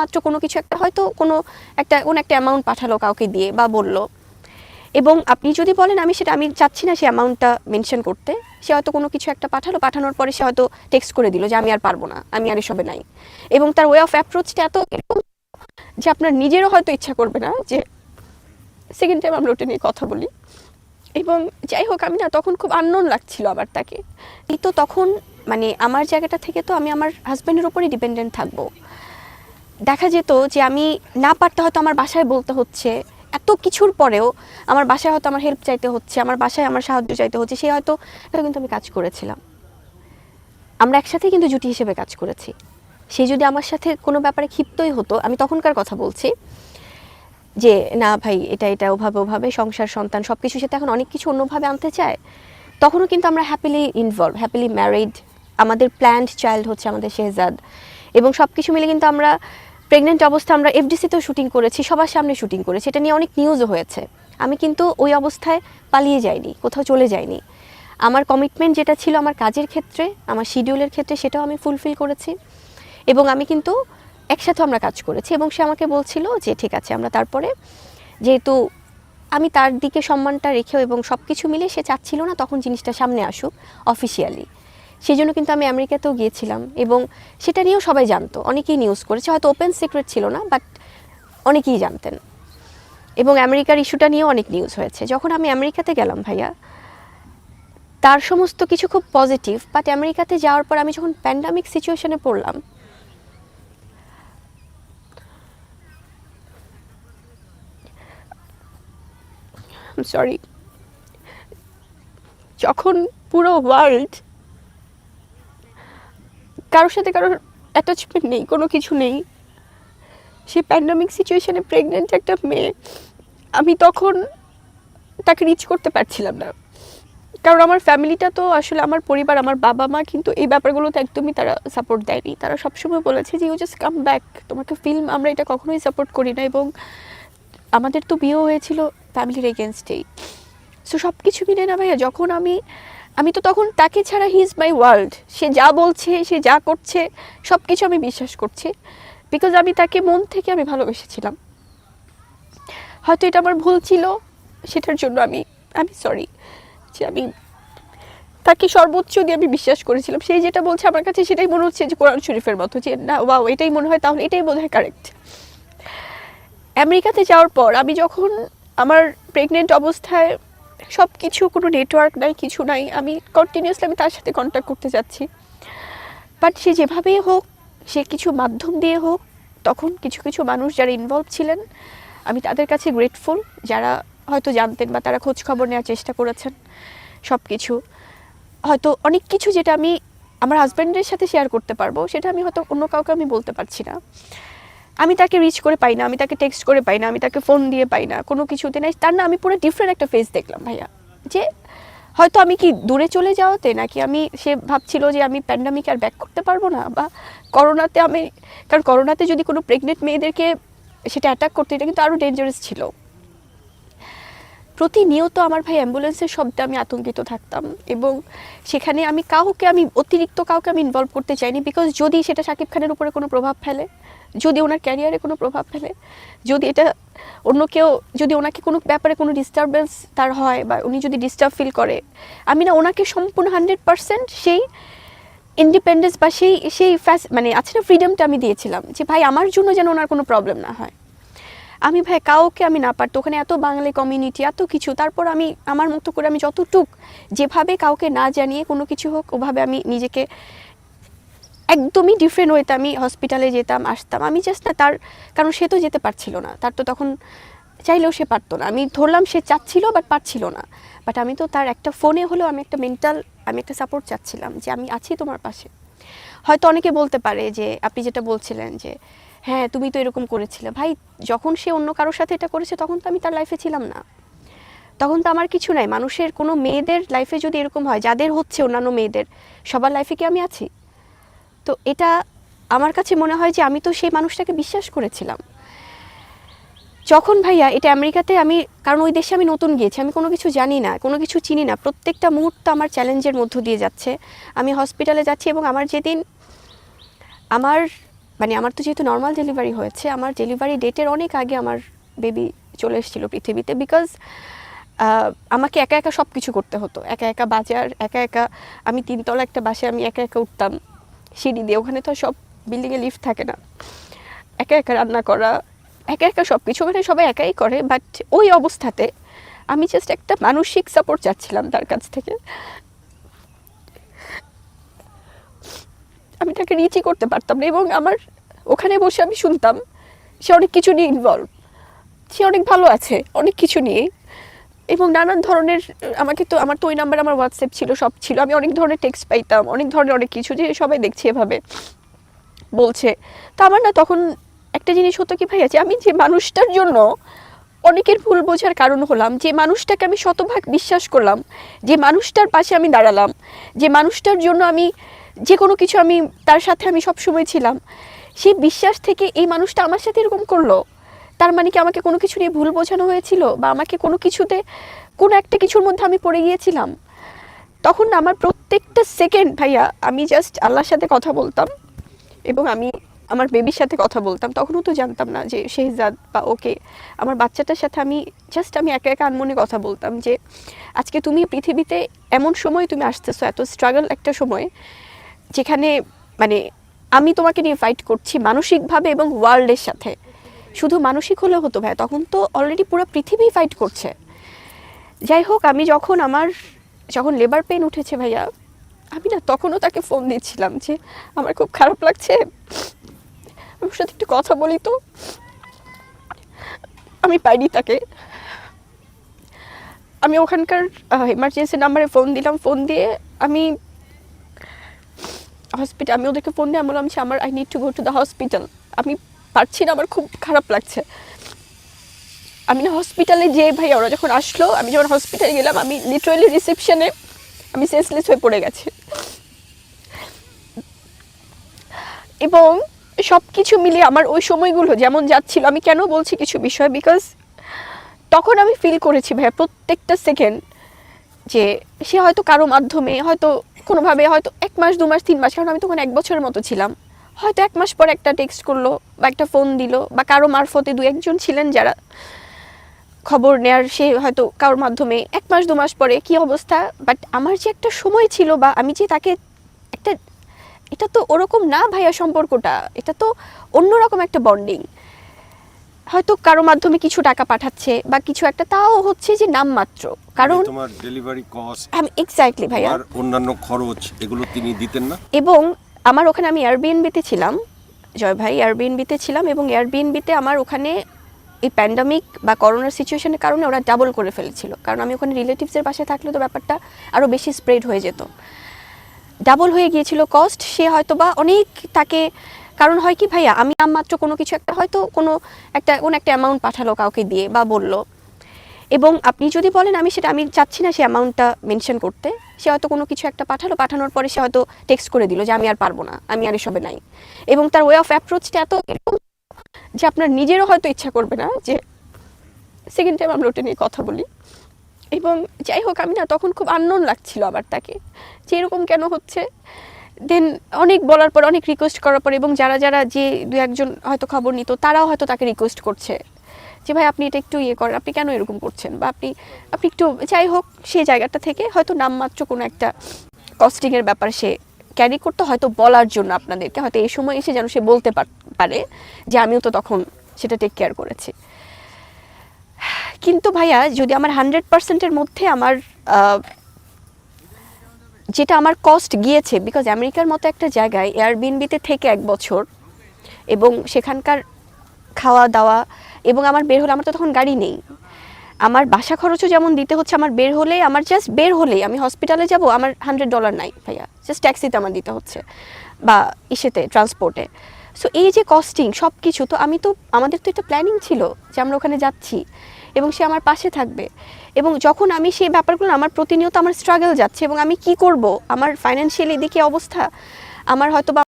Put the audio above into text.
মাত্র কোনো কিছু একটা হয়তো কোনো একটা অ্যামাউন্ট পাঠালো কাউকে দিয়ে বা বলল, এবং আপনি যদি বলেন আমি চাচ্ছি না সে অ্যামাউন্টটা মেনশন করতে, সে হয়তো কোনো কিছু একটা পাঠালো, পাঠানোর পরে সে হয়তো টেক্সট করে দিল যে আমি আর পারবো না, আমি আর এসবে নাই, এবং তার ওয়ে অফ অ্যাপ্রোচটা এত এরকম যে আপনার নিজেরও হয়তো ইচ্ছা করবে না যে সেকেন্ড টাইম আমরা ওটা নিয়ে কথা বলি। এবং যাই হোক, আমি না তখন খুব আননোন লাগছিল আবার তাকে। এই তো তখন মানে আমার জায়গাটা থেকে তো আমি আমার হাজব্যান্ডের ওপরই ডিপেন্ডেন্ট থাকবো। দেখা যেত যে আমি না পারতে হয়তো আমার বাসায় বলতে হচ্ছে, এত কিছুর পরেও আমার বাসায় হয়তো আমার হেল্প চাইতে হচ্ছে, আমার বাসায় আমার সাহায্য চাইতে হচ্ছে, সে হয়তো কিন্তু আমি কাজ করেছিলাম, আমরা একসাথে কিন্তু জুটি হিসেবে কাজ করেছি। সে যদি আমার সাথে কোনো ব্যাপারে ক্ষিপ্তই হতো, আমি তখনকার কথা বলছি, যে না ভাই এটা ওভাবে সংসার সন্তান সব কিছু, সে তো এখন অনেক কিছু অন্যভাবে আনতে চায়, তখনও কিন্তু আমরা হ্যাপিলি ইনভলভ, হ্যাপিলি ম্যারিড, আমাদের প্ল্যান্ড চাইল্ড হচ্ছে আমাদের শেহজাদ, এবং সব কিছু মিলে কিন্তু আমরা প্রেগনেন্ট অবস্থা আমরা এফডিসিতেও শুটিং করেছি, সবার সামনে শুটিং করেছি, এটা নিয়ে অনেক নিউজও হয়েছে। আমি কিন্তু ওই অবস্থায় পালিয়ে যাইনি, কোথাও চলে যাইনি। আমার কমিটমেন্ট যেটা ছিল আমার কাজের ক্ষেত্রে, আমার শিডিউলের ক্ষেত্রে, সেটাও আমি ফুলফিল করেছি, এবং আমি কিন্তু একসাথে আমরা কাজ করেছি। এবং সে আমাকে বলছিল যে ঠিক আছে আমরা তারপরে, যেহেতু আমি তার দিকে সম্মানটা রেখেও এবং সব কিছু মিলে সে চাচ্ছিল না তখন জিনিসটা সামনে আসুক অফিসিয়ালি, সেই জন্য কিন্তু আমি আমেরিকাতেও গিয়েছিলাম, এবং সেটা নিয়েও সবাই জানতো, অনেকেই নিউজ করেছে, হয়তো ওপেন সিক্রেট ছিল না, বাট অনেকেই জানতেন, এবং আমেরিকার ইস্যুটা নিয়েও অনেক নিউজ হয়েছে। যখন আমি আমেরিকাতে গেলাম ভাইয়া, তার সমস্ত কিছু খুব পজিটিভ, বাট আমেরিকাতে যাওয়ার পর আমি যখন প্যান্ডামিক সিচুয়েশনে পড়লাম, সরি, যখন পুরো ওয়ার্ল্ড কারোর সাথে কারোর অ্যাটাচমেন্ট নেই, কোনো কিছু নেই, সে প্যান্ডামিক সিচুয়েশনে প্রেগনেন্ট একটা মেয়ে, আমি তখন তাকে রিচ করতে পারছিলাম না, কারণ আমার ফ্যামিলিটা তো আসলে আমার পরিবার, আমার বাবা মা কিন্তু এই ব্যাপারগুলোতে একদমই তারা সাপোর্ট দেয়নি। তারা সবসময় বলেছে যে ইউ জাস্ট কাম ব্যাক, তোমাকে ফিল্ম আমরা এটা কখনোই সাপোর্ট করি না, এবং আমাদের তো বিয়েও হয়েছিল ফ্যামিলির এগেনস্টেই। সো সব কিছু মিলে না ভাইয়া, যখন আমি তো তখন তাকে ছাড়া হি ইজ মাই ওয়ার্ল্ড, সে যা বলছে, সে যা করছে, সব কিছু আমি বিশ্বাস করছি, বিকজ আমি তাকে মন থেকে আমি ভালোবেসেছিলাম। হয়তো এটা আমার ভুল ছিল, সেটার জন্য আমি সরি, যে আমি তাকে সর্বোচ্চ দিয়ে আমি বিশ্বাস করেছিলাম। সেই যেটা বলছে আমার কাছে সেটাই মনে হচ্ছে যে কোরআন শরীফের মতো, যে না ওয়াও এটাই মনে হয়, তাহলে এটাই বোধহয় কারেক্ট। আমেরিকাতে যাওয়ার পর আমি যখন আমার প্রেগনেন্ট অবস্থায় সব কিছু, কোনো নেটওয়ার্ক নাই, কিছু নাই, আমি কন্টিনিউয়াসলি আমি তার সাথে কন্ট্যাক্ট করতে যাচ্ছি, বাট সে যেভাবেই হোক, সে কিছু মাধ্যম দিয়ে হোক, তখন কিছু কিছু মানুষ যারা ইনভলভ ছিলেন, আমি তাদের কাছে গ্রেটফুল, যারা হয়তো জানতেন বা তারা খোঁজ খবর নেওয়ার চেষ্টা করেছেন, সব কিছু হয়তো অনেক কিছু যেটা আমি আমার হাজব্যান্ডের সাথে শেয়ার করতে পারবো, সেটা আমি হয়তো অন্য কাউকে আমি বলতে পারছি না। আমি তাকে রিচ করে পাই না, আমি তাকে টেক্সট করে পাই না, আমি তাকে ফোন দিয়ে পাই না, কোনো কিছুতে নাই। তার না আমি পুরো ডিফারেন্ট একটা ফেস দেখলাম ভাইয়া, যে হয়তো আমি কি দূরে চলে যাওয়াতে, নাকি সে ভাবছিল যে আমি প্যান্ডামিক আর ব্যাক করতে পারবো না, বা করোনাতে কারণ করোনাতে যদি কোনো প্রেগনেন্ট মেয়েদেরকে সেটা অ্যাটাক করতে, এটা কিন্তু আরও ডেঞ্জারাস ছিল। প্রতিনিয়ত আমার ভাই অ্যাম্বুলেন্সের শব্দে আমি আতঙ্কিত থাকতাম, এবং সেখানে আমি অতিরিক্ত কাউকে আমি ইনভলভ করতে চাইনি, বিকজ যদি সেটা শাকিব খানের উপরে কোনো প্রভাব ফেলে, যদি ওনার ক্যারিয়ারে কোনো প্রভাব ফেলে, যদি এটা অন্য কেউ, যদি ওনাকে কোনো ব্যাপারে কোনো ডিস্টারবেন্স তার হয়, বা উনি যদি ডিস্টার্ব ফিল করে, আমি না ওনাকে সম্পূর্ণ 100% সেই ইন্ডিপেন্ডেন্স বা সেই মানে আছে না ফ্রিডমটা আমি দিয়েছিলাম, যে ভাই আমার জন্য যেন ওনার কোনো প্রবলেম না হয়। আমি ভাই কাউকে আমি না পারতো, ওখানে এত বাঙালি কমিউনিটি, এত কিছু, তারপর আমি আমার মতো করে আমি যতটুক যেভাবে কাউকে না জানিয়ে কোনো কিছু হোক, ওভাবে আমি নিজেকে একদমই ডিফারেন্ট ওয়েতে আমি হসপিটালে যেতাম, আসতাম। আমি জাস্ট না কারণ সে তো যেতে পারছিল না, তার তো তখন চাইলেও সে পারতো না, আমি ধরলাম সে চাচ্ছিল বাট পারছিল না, বাট আমি তো তার একটা ফোনে হলেও আমি একটা সাপোর্ট চাচ্ছিলাম, যে আমি আছি তোমার পাশে। হয়তো অনেকে বলতে পারে যে আপনি যেটা বলছিলেন যে হ্যাঁ তুমি তো এরকম করেছিলে, ভাই যখন সে অন্য কারোর সাথে এটা করেছে তখন তো আমি তার লাইফে ছিলাম না, তখন তো আমার কিছু নাই। মানুষের কোনো মেয়েদের লাইফে যদি এরকম হয়, যাদের হচ্ছে অন্যান্য মেয়েদের, সবার লাইফে কি আমি আছি? তো এটা আমার কাছে মনে হয় যে আমি তো সেই মানুষটাকে বিশ্বাস করেছিলাম। যখন ভাইয়া এটা আমেরিকাতে কারণ ওই দেশে আমি নতুন গিয়েছি, আমি কোনো কিছু জানি না, কোনো কিছু চিনি না, প্রত্যেকটা মুহূর্ত আমার চ্যালেঞ্জের মধ্য দিয়ে যাচ্ছে। আমি হসপিটালে যাচ্ছি, এবং আমার যেদিন আমার মানে আমার তো যেহেতু নর্মাল ডেলিভারি হয়েছে, আমার ডেলিভারি ডেটের অনেক আগে আমার বেবি চলে এসেছিলো পৃথিবীতে। বিকজ আমাকে একা একা সব কিছু করতে হতো, একা একা বাজার, একা একা আমি 3 তলা একটা বাসায় আমি একা একা উঠতাম সিঁড়ি দিয়ে, ওখানে তো সব বিল্ডিংয়ে লিফট থাকে না, একা একা রান্না করা, একা একা সব কিছু, ওখানে সবাই একাই করে। বাট ওই অবস্থাতে আমি জাস্ট একটা মানসিক সাপোর্ট চাচ্ছিলাম তার কাছ থেকে। আমি তাকে রিচই করতে পারতাম না, এবং আমার ওখানে বসে আমি শুনতাম সে অনেক কিছু নিয়ে ইনভলভ, সে অনেক ভালো আছে অনেক কিছু নিয়ে, এবং নানান ধরনের আমাকে তো আমার তো ওই নাম্বারে আমার হোয়াটসঅ্যাপ ছিল, সব ছিল, আমি অনেক ধরনের টেক্সট পাইতাম, অনেক ধরনের অনেক কিছু, যে সবাই দেখছে এভাবে বলছে। তো আমার না তখন একটা জিনিস হতো কি ভাইয়া, যে আমি যে মানুষটার জন্য অনেকের ভুল বোঝার কারণ হলাম, যে মানুষটাকে আমি শতভাগ বিশ্বাস করলাম, যে মানুষটার পাশে আমি দাঁড়ালাম, যে মানুষটার জন্য আমি যে কোনো কিছু আমি তার সাথে আমি সবসময় ছিলাম, সেই বিশ্বাস থেকে এই মানুষটা আমার সাথে এরকম করলো, তার মানে কি আমাকে কোনো কিছু নিয়ে ভুল বোঝানো হয়েছিল, বা আমাকে কোনো কিছুতে কোনো একটা কিছুর মধ্যে আমি পড়ে গিয়েছিলাম। তখন না আমার প্রত্যেকটা সেকেন্ড ভাইয়া আমি জাস্ট আল্লাহর সাথে কথা বলতাম, এবং আমি আমার বেবির সাথে কথা বলতাম। তখনও তো জানতাম না যে শেহজাদ বা ওকে আমার বাচ্চাটার সাথে আমি জাস্ট আমি একা একা আনমনে কথা বলতাম, যে আজকে তুমি পৃথিবীতে এমন সময় তুমি আসতেছো, এত স্ট্রাগল একটা সময়, যেখানে মানে আমি তোমাকে নিয়ে ফাইট করছি মানসিকভাবে এবং ওয়ার্ল্ডের সাথে। শুধু মানসিক হলেও হতো ভাই, তখন তো অলরেডি পুরো পৃথিবী ফাইট করছে। যাই হোক, আমি যখন লেবার পেন উঠেছে ভাইয়া, আমি না তখনও তাকে ফোন দিচ্ছিলাম যে আমার খুব খারাপ লাগছে, আমার সাথে একটু কথা বলি তো। আমি পাইনি তাকে। আমি ওখানকার এমার্জেন্সি নাম্বারে ফোন দিলাম, ফোন দিয়ে আমি ওদেরকে ফোন দিয়ে আমি বললাম যে I need to go to the hospital, আমি পারছি না, আমার খুব খারাপ লাগছে। আমি না হসপিটালে যেয়ে ভাইয়া ওরা যখন আসলো, আমি যখন হসপিটালে গেলাম, আমি লিটারালি রিসেপশনে আমি সেন্সলেস হয়ে পড়ে গেছি। এবং সব কিছু মিলিয়ে আমার ওই সময়গুলো যেমন যাচ্ছিল, আমি কেন বলছি কিছু বিষয়, বিকজ তখন আমি ফিল করেছি ভাইয়া প্রত্যেকটা সেকেন্ড, যে সে হয়তো কারো মাধ্যমে, হয়তো কোনোভাবে, হয়তো 1 মাস 2 মাস 3 মাস, কারণ আমি তখন 1 বছরের মতো ছিলাম, হয়তো 1 মাস পর একটা টেক্সট করলো বা একটা ফোন দিল, বা কারো মারফতে 2-1 জন ছিলেন যারা খবর নেয়ার, সে হয়তো কারোর মাধ্যমে 1 মাস 2 মাস পরে কি অবস্থা। বাট আমার যে একটা সময় ছিল, বা আমি যে তাকে একটা, এটা তো ওরকম না ভাইয়া সম্পর্কটা, এটা তো অন্যরকম একটা বন্ডিং। হয়তো কারো মাধ্যমে কিছু টাকা পাঠাচ্ছে বা কিছু একটা, তাও হচ্ছে যে নামমাত্র, কারণ তোমার ডেলিভারি কস্ট, আমি এক্স্যাক্টলি ভাইয়া, আর অন্যান্য খরচ এগুলো তিনি দিতেন না। এবং আমার ওখানে আমি এয়ারবিএনবিতে ছিলাম, জয় ভাই এয়ারবিএনবিতে ছিলাম, এবং এয়ারবিএনবিতে আমার ওখানে এই প্যান্ডামিক বা করোনার সিচুয়েশনের কারণে ওরা ডাবল করে ফেলেছিল, কারণ আমি ওখানে রিলেটিভসের বাসায় থাকলে তো ব্যাপারটা আরও বেশি স্প্রেড হয়ে যেত, ডাবল হয়ে গিয়েছিল কস্ট। সে হয়তো বা অনেক তাকে, কারণ হয় কি ভাইয়া, আমি মাত্র কোনো কিছু একটা, হয়তো কোনো একটা অ্যামাউন্ট পাঠালো কাউকে দিয়ে বা বলল, এবং আপনি যদি বলেন আমি চাচ্ছি না সে অ্যামাউন্টটা মেনশন করতে, সে হয়তো কোনো কিছু একটা পাঠালো, পাঠানোর পরে সে হয়তো টেক্সট করে দিল যে আমি আর পারবো না, আমি আর এসবে নাই, এবং তার ওয়ে অফ অ্যাপ্রোচটা এত এরকম যে আপনার নিজেরও হয়তো ইচ্ছা করবে না যে সেকেন্ড টাইম আমরা ওটা নিয়ে কথা বলি। এবং যাই হোক, আমি না তখন খুব আননোন লাগছিল আবার তাকে, যে এরকম কেন হচ্ছে। দেন অনেক বলার পর, অনেক রিকোয়েস্ট করার পর, এবং যারা যে 2-1 জন হয়তো খবর নিত, তারাও হয়তো তাকে রিকোয়েস্ট করছে যে ভাই আপনি এটা একটু করেন, আপনি কেন এরকম করছেন, বা আপনি একটু, যাই হোক, সেই জায়গাটা থেকে হয়তো নামমাত্র কোনো একটা কস্টিংয়ের ব্যাপার সে ক্যারি করতে, হয়তো বলার জন্য আপনাদেরকে, হয়তো এই সময় এসে যেন সে বলতে পারে যে আমিও তো তখন সেটা টেক কেয়ার করেছি। কিন্তু ভাইয়া, যদি আমার 100%-এর মধ্যে আমার যেটা আমার কস্ট গিয়েছে, বিকজ আমেরিকার মতো একটা জায়গায় এয়ারবিএনবিতে থেকে 1 বছর, এবং সেখানকার খাওয়া দাওয়া, এবং আমার বের হলে, আমার তো তখন গাড়ি নেই, আমার বাসা খরচও যেমন দিতে হচ্ছে, আমার জাস্ট বের হলেই আমি হসপিটালে যাব, আমার $100 নাই ভাইয়া, জাস্ট ট্যাক্সিতে আমার দিতে হচ্ছে, বা ট্রান্সপোর্টে। সো এই যে কস্টিং সব কিছু, তো আমাদের তো একটা প্ল্যানিং ছিল যে আমরা ওখানে যাচ্ছি এবং সে আমার পাশে থাকবে, এবং যখন আমি সেই ব্যাপারগুলো, আমার প্রতিনিয়ত আমার স্ট্রাগল যাচ্ছে, এবং আমি কি করব, আমার ফাইন্যান্সিয়ালি দিকে অবস্থা, আমার হয়তো বা